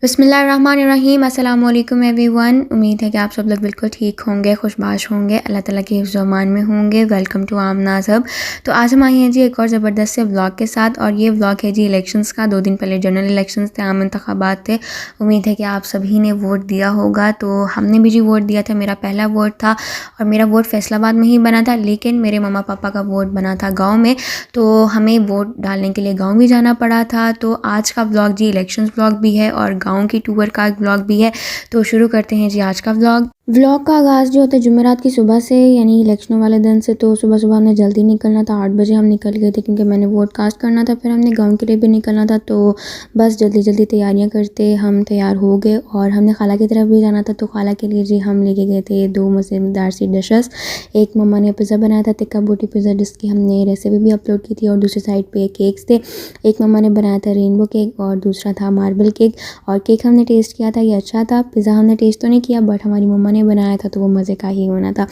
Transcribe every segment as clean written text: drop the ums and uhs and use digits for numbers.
बिस्मिल्लाहिर्रहमानिर्रहीम अस्सलाम वालेकुम एवरीवन। उम्मीद है कि आप सब लोग बिल्कुल ठीक होंगे, खुशबाश होंगे, अल्लाह ताला के हिफ्ज़ व अमान में होंगे। Welcome to Aamna's hub. तो आज हम आए हैं जी एक और ज़बरदस्त से व्लॉग के साथ, और ये व्लॉग है जी इलेक्शंस का। 2 दिन पहले जनरल इलेक्शंस थे, आम इंतखाबात थे। उम्मीद है कि आप सभी ने वोट दिया होगा। तो हमने भी जी वोट दिया था, मेरा पहला वोट था और मेरा वोट फैसलाबाद में ही बना था, लेकिन मेरे मम्मा पापा का वोट बना था गाँव में, तो हमें वोट डालने के लिए गाँव भी जाना पड़ा था। तो आज का व्लॉग जी इलेक्शंस व्लॉग भी है और गाँव की टूर का व्लॉग भी है। तो शुरू करते हैं जी आज का व्लॉग का आगाज़ जो होता है जुमेरात की सुबह से, यानी इलेक्शनों वाले दिन से। तो सुबह सुबह हमने जल्दी निकलना था, 8 बजे हम निकल गए थे क्योंकि मैंने वोट कास्ट करना था। फिर हमने गांव के लिए भी निकलना था, तो बस जल्दी जल्दी तैयारियां करते हम तैयार हो गए। और हमने खाला की तरफ भी जाना था, तो खाला के लिए जी हम लेके गए थे 2 मज़ेदार सी डिशेस। एक मम्मा ने पिज़्ज़ा बनाया था, टिक्का बोटी पिज़्ज़ा, जिसकी हमने रेसिपी भी अपलोड की थी। और दूसरी साइड पर केक्स थे, एक मम्मा ने बनाया था रेनबो केक और दूसरा था मार्बल केक। और केक हमने टेस्ट किया था, ये अच्छा था। पिज़्ज़ा हमने टेस्ट तो नहीं किया, बट हमारी मम्मा ने बनाया था तो वो मज़े का ही होना था।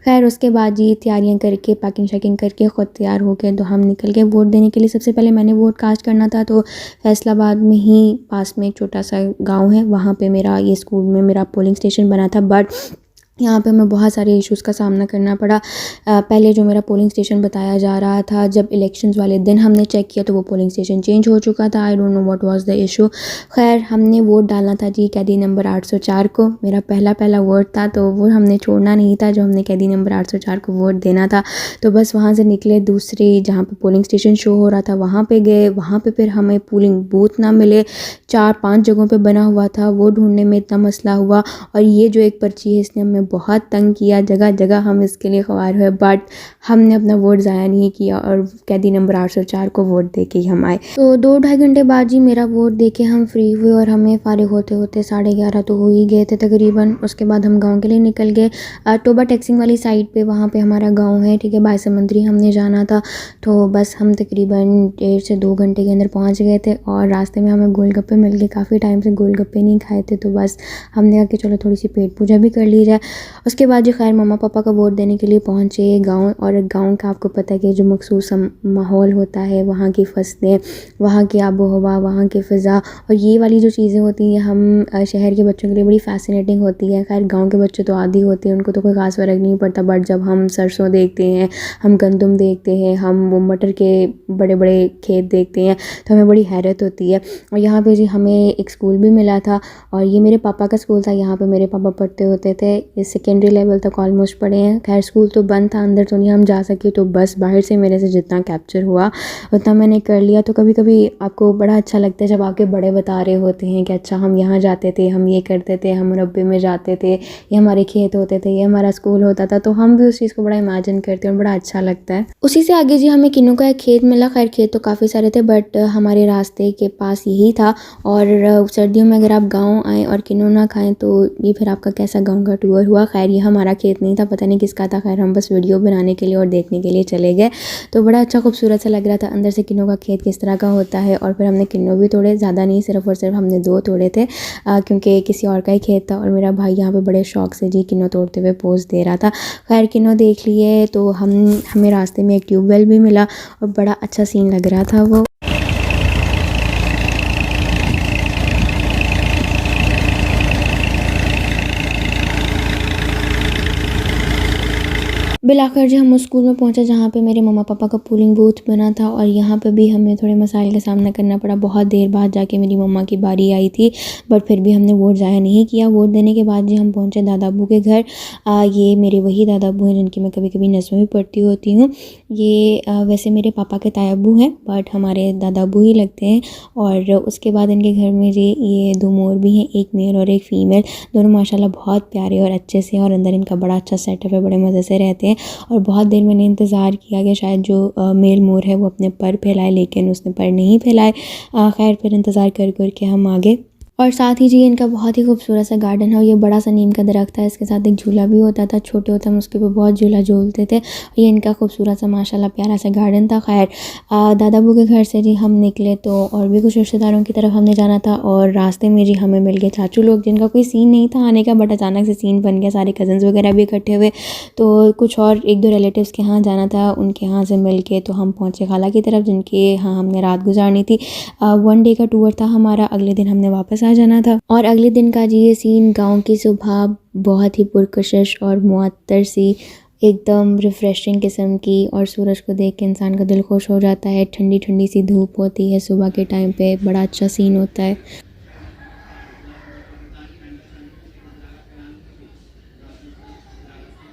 खैर उसके बाद जी तैयारियां करके पैकिंग शैकिंग करके ख़ुद तैयार हो गए, तो हम निकल गए वोट देने के लिए। सबसे पहले मैंने वोट कास्ट करना था, तो फैसलाबाद में ही पास में एक छोटा सा गाँव है, वहाँ पर मेरा ये स्कूल में मेरा पोलिंग स्टेशन बना था। बट यहाँ पे हमें बहुत सारे इश्यूज़ का सामना करना पड़ा। पहले जो मेरा पोलिंग स्टेशन बताया जा रहा था, जब इलेक्शंस वाले दिन हमने चेक किया तो वो पोलिंग स्टेशन चेंज हो चुका था। I don't know what was the issue. खैर हमने वोट डालना था जी कैदी नंबर 804 को। मेरा पहला वोट था, तो वो हमने छोड़ना नहीं था, जो हमने कैदी नंबर 804 को वोट देना था। तो बस वहाँ से निकले, दूसरी जहाँ पर पोलिंग स्टेशन शो हो रहा था वहाँ पर गए। वहाँ पर फिर हमें पोलिंग बूथ ना मिले, 4-5 जगहों पर बना हुआ था, वो ढूंढने में इतना मसला हुआ। और ये जो एक पर्ची है इसने हमें बहुत तंग किया, जगह जगह हम इसके लिए ख्वार हुए, बट हमने अपना वोट ज़ाया नहीं किया और कैदी नंबर 804 को वोट दे के ही हम आए। तो 2-2.5 घंटे बाद जी मेरा वोट दे के हम फ्री हुए, और हमें फारिग होते होते 11:30 तो हो ही गए थे तकरीबन। उसके बाद हम गांव के लिए निकल गए, टोबा टैक्सिंग वाली साइड पे, वहाँ पे हमारा गांव है, ठीक है। बाय समंदरी हमने जाना था, तो बस हम तकरीबन 1.5 से 2 घंटे के अंदर पहुँच गए थे। और रास्ते में हमें गोलगप्पे मिल गए, काफ़ी टाइम से गोलगप्पे नहीं खाए थे, तो बस हमने कहा कि चलो थोड़ी सी पेट पूजा भी कर ली जाए। उसके बाद जो खैर मम्मा पापा का वोट देने के लिए पहुँचे गांव। और गांव का आपको पता है कि जो मखसूस माहौल होता है, वहाँ की फसलें, वहाँ की आबो हवा, वहाँ की फ़िज़ा, और ये वाली जो चीज़ें होती हैं हम शहर के बच्चों के लिए बड़ी फ़ैसिनेटिंग होती है। खैर गांव के बच्चे तो आदी होते हैं, उनको तो कोई ख़ास फ़र्क नहीं पड़ता, बट जब हम सरसों देखते हैं, हम गंदम देखते हैं, हम वो मटर के बड़े बड़े खेत देखते हैं, तो हमें बड़ी हैरत होती है। और यहाँ पर जी हमें एक स्कूल भी मिला था, और ये मेरे पापा का स्कूल था, यहाँ पर मेरे पापा पढ़ते होते थे। ये सेकेंडरी लेवल तक ऑलमोस्ट पढ़े हैं। खैर स्कूल तो बंद था, अंदर तो नहीं हम जा सके, तो बस बाहर से मेरे से जितना कैप्चर हुआ उतना मैंने कर लिया। तो कभी कभी आपको बड़ा अच्छा लगता है जब आपके बड़े बता रहे होते हैं कि अच्छा हम यहाँ जाते थे, हम ये करते थे, हम मुरब्बे में जाते थे, ये हमारे खेत होते थे, ये हमारा स्कूल होता था, तो हम भी उस चीज़ को बड़ा इमेजिन करते हैं और बड़ा अच्छा लगता है। उसी से आगे जी हमें किन्नू का एक खेत मिला। खैर खेत तो काफ़ी सारे थे, बट हमारे रास्ते के पास यही था। और सर्दियों में अगर आप गाँव आएँ और किन्नू ना खाएँ तो ये फिर आपका कैसा गाँव का टूर हुआ। खैर ये हमारा खेत नहीं था, पता नहीं किसका था। खैर हम बस वीडियो बनाने के लिए और देखने के लिए चले गए, तो बड़ा अच्छा खूबसूरत सा लग रहा था अंदर से किन्नू का खेत किस तरह का होता है। और फिर हमने किन्नू भी तोड़े, ज़्यादा नहीं, सिर्फ और सिर्फ हमने 2 तोड़े थे, क्योंकि किसी और का ही खेत था। और मेरा भाई यहाँ पे बड़े शौक से जी किन्नू तोड़ते हुए पोज दे रहा था। खैर किन्नू देख लिए, तो हमें रास्ते में एक ट्यूबवेल भी मिला और बड़ा अच्छा सीन लग रहा था वो। बिलाखिर जी हम उस स्कूल में पहुंचे जहाँ पे मेरे मम्मा पापा का पोलिंग बूथ बना था, और यहाँ पे भी हमें थोड़े मसाइल का सामना करना पड़ा। बहुत देर बाद जाके मेरी मम्मा की बारी आई थी, बट फिर भी हमने वोट ज़ाया नहीं किया। वोट देने के बाद जी हम पहुँचे दादा अबू के घर। ये मेरे वही दादा अबू हैं जिनकी मैं कभी कभी नज़्में भी पढ़ती होती हूँ। ये वैसे मेरे पापा के ताया अबू हैं, बट हमारे दादा अबू ही लगते हैं। और उसके बाद इनके घर में जी ये 2 मोर भी हैं, एक मेल और एक फ़ीमेल। दोनों माशाल्लाह बहुत प्यारे और अच्छे से, और अंदर इनका बड़ा अच्छा सेटअप है, बड़े मज़े से रहते हैं। और बहुत देर मैंने इंतज़ार किया कि शायद जो मेल मोर है वो अपने पर फैलाए, लेकिन उसने पर नहीं फैलाए। खैर फिर इंतज़ार कर कर के हम आगे। और साथ ही जी इनका बहुत ही खूबसूरत सा गार्डन है, और ये बड़ा सा नीम का दरख्त था, इसके साथ एक झूला भी होता था, छोटे होते हम उसके ऊपर बहुत झूला झूलते थे। ये इनका खूबसूरत सा माशाल्लाह प्यारा सा गार्डन था। खैर दादा बू के घर से जी हम निकले, तो और भी कुछ रिश्तेदारों की तरफ हमने जाना था, और रास्ते में जी हमें मिल गए चाचू लोग, जिनका कोई सीन नहीं था आने का, बट अचानक से सीन बन गया, सारे कज़न्स वगैरह भी इकट्ठे हुए। तो कुछ और 1-2 रिलेटिव्स के यहाँ जाना था, उनके यहाँ से मिल के तो हम पहुँचे खाला की तरफ, जिनके यहाँ हमने रात गुजारनी थी। 1 डे का टूर था हमारा, अगले दिन हमने वापस चला जाना था। और अगले दिन का जी ये सीन, गाँव की सुबह बहुत ही पुरकशिश और मुअत्तर सी, एकदम रिफ़्रेशिंग किस्म की, और सूरज को देख के इंसान का दिल खुश हो जाता है। ठंडी ठंडी सी धूप होती है सुबह के टाइम पे, बड़ा अच्छा सीन होता है।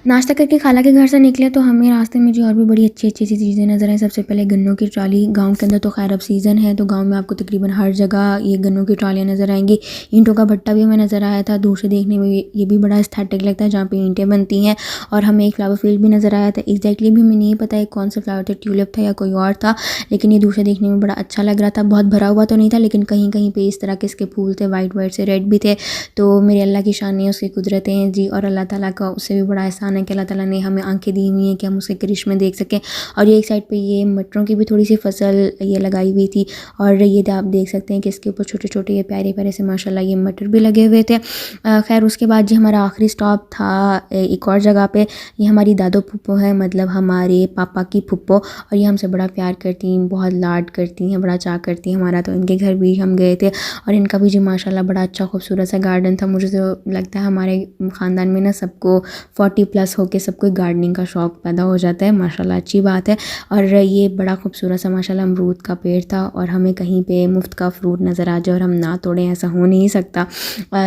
नाश्ता करके खाला के घर से निकले तो हमें रास्ते में जी और भी बड़ी अच्छी-अच्छी सी चीज़ें नज़र आई। सबसे पहले गन्नों की ट्रॉली। गाँव के अंदर तो खैर अब सीज़न है, तो गाँव में आपको तकरीबन हर जगह ये गन्नों की ट्रॉलियाँ नज़र आएँगी। ईंटों का भट्टा भी हमें नज़र आया था, दूर से देखने में ये भी बड़ा एस्थेटिक लगता है जहाँ पे ईंटें बनती हैं। और हमें एक फ्लावर फील्ड भी नज़र आया था। एग्जैक्टली भी हमें नहीं पता है कौन सा फ्लावर था, ट्यूलिप था या कोई और था, लेकिन ये दूर से देखने में बड़ा अच्छा लग रहा था। बहुत भरा हुआ तो नहीं था, लेकिन कहीं कहीं पे इस तरह के इसके फूल थे, वाइट वाइट से रेड भी थे। तो मेरे अल्लाह की शान है, उसकी कुदरतें हैं जी, और अल्लाह ताला का उससे भी बड़ा एहसान है कि अल्लाह ताला ने हमें आंखें दी हुई हैं कि हम उसके करिश्मे देख सकें। और ये एक साइड पे ये मटरों की भी थोड़ी सी फसल ये लगाई हुई थी, और ये आप देख सकते हैं कि इसके ऊपर छोटे छोटे ये प्यारे प्यारे से माशाल्लाह ये मटर भी लगे हुए थे। खैर उसके बाद जी हमारा आखिरी स्टॉप था एक और जगह पे। ये हमारी दादो फुप्पो है, मतलब हमारे पापा की फुप्पो, और ये हमसे बड़ा प्यार करती हैं, बहुत लाड करती हैं, बड़ा चाह करती हैं हमारा। तो इनके घर भी हम गए थे, और इनका भी जी माशाल्लाह बड़ा अच्छा खूबसूरत सा गार्डन था। मुझे तो लगता है हमारे ख़ानदान में ना सबको 40+ होके सबको गार्डनिंग का शौक़ पैदा हो जाता है, माशाल्लाह अच्छी बात है। और ये बड़ा खूबसूरत सा माशाल्लाह अमरूद का पेड़ था, और हमें कहीं पे मुफ्त का फ्रूट नज़र आ जाए और हम ना तोड़ें, ऐसा हो नहीं सकता।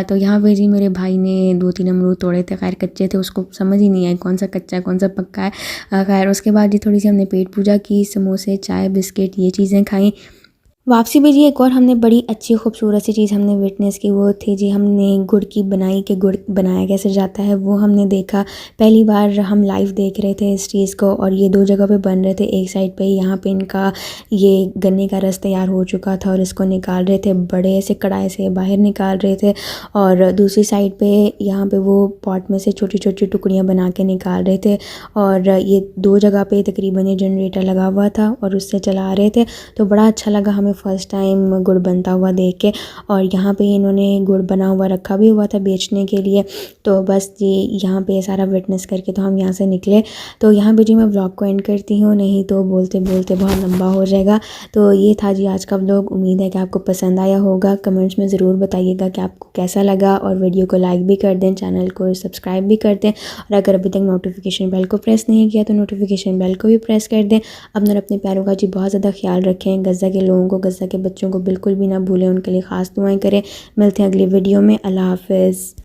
तो यहाँ पे जी मेरे भाई ने 2-3 अमरूद तोड़े थे, खैर कच्चे थे, उसको समझ ही नहीं आई कौन सा कच्चा है कौन सा पक्का है। खैर उसके बाद जी थोड़ी सी हमने पेट पूजा की, समोसे, चाय, बिस्किट ये चीज़ें खाई। वापसी में जी एक और हमने बड़ी अच्छी खूबसूरत सी चीज़ हमने विटनेस की, वो थी जी हमने गुड़ की बनाई, कि गुड़ बनाया कैसे जाता है वो हमने देखा। पहली बार हम लाइव देख रहे थे इस चीज़ को, और ये 2 जगह पे बन रहे थे। एक साइड पे यहाँ पे इनका ये गन्ने का रस तैयार हो चुका था और इसको निकाल रहे थे, बड़े से कढ़ाई से बाहर निकाल रहे थे, और दूसरी साइड पे यहाँ पे वो पॉट में से छोटी छोटी टुकड़ियाँ बना के निकाल रहे थे। और ये 2 जगह पे तकरीबन ये जनरेटर लगा हुआ था और उससे चला रहे थे। तो बड़ा अच्छा लगा हमें फ़र्स्ट टाइम गुड़ बनता हुआ देख के। और यहाँ पे इन्होंने गुड़ बना हुआ रखा भी हुआ था बेचने के लिए। तो बस जी यहाँ पे सारा विटनेस करके तो हम यहाँ से निकले। तो यहाँ पे जी मैं व्लॉग को एंड करती हूँ, नहीं तो बोलते बोलते बहुत लंबा हो जाएगा। तो ये था जी आज का व्लॉग। उम्मीद है कि आपको पसंद आया होगा। कमेंट्स में ज़रूर बताइएगा कि आपको कैसा लगा, और वीडियो को लाइक भी कर दें, चैनल को सब्सक्राइब भी कर दें, और अगर अभी तक नोटिफिकेशन बेल को प्रेस नहीं किया तो नोटिफिकेशन बेल को भी प्रेस कर दें। अपने प्यारों का जी बहुत ज़्यादा ख्याल रखें। गज़ा के लोगों को, गज़ा के बच्चों को बिल्कुल भी ना भूलें, उनके लिए ख़ास दुआएं करें। मिलते हैं अगली वीडियो में। अल्लाह हाफ़िज़।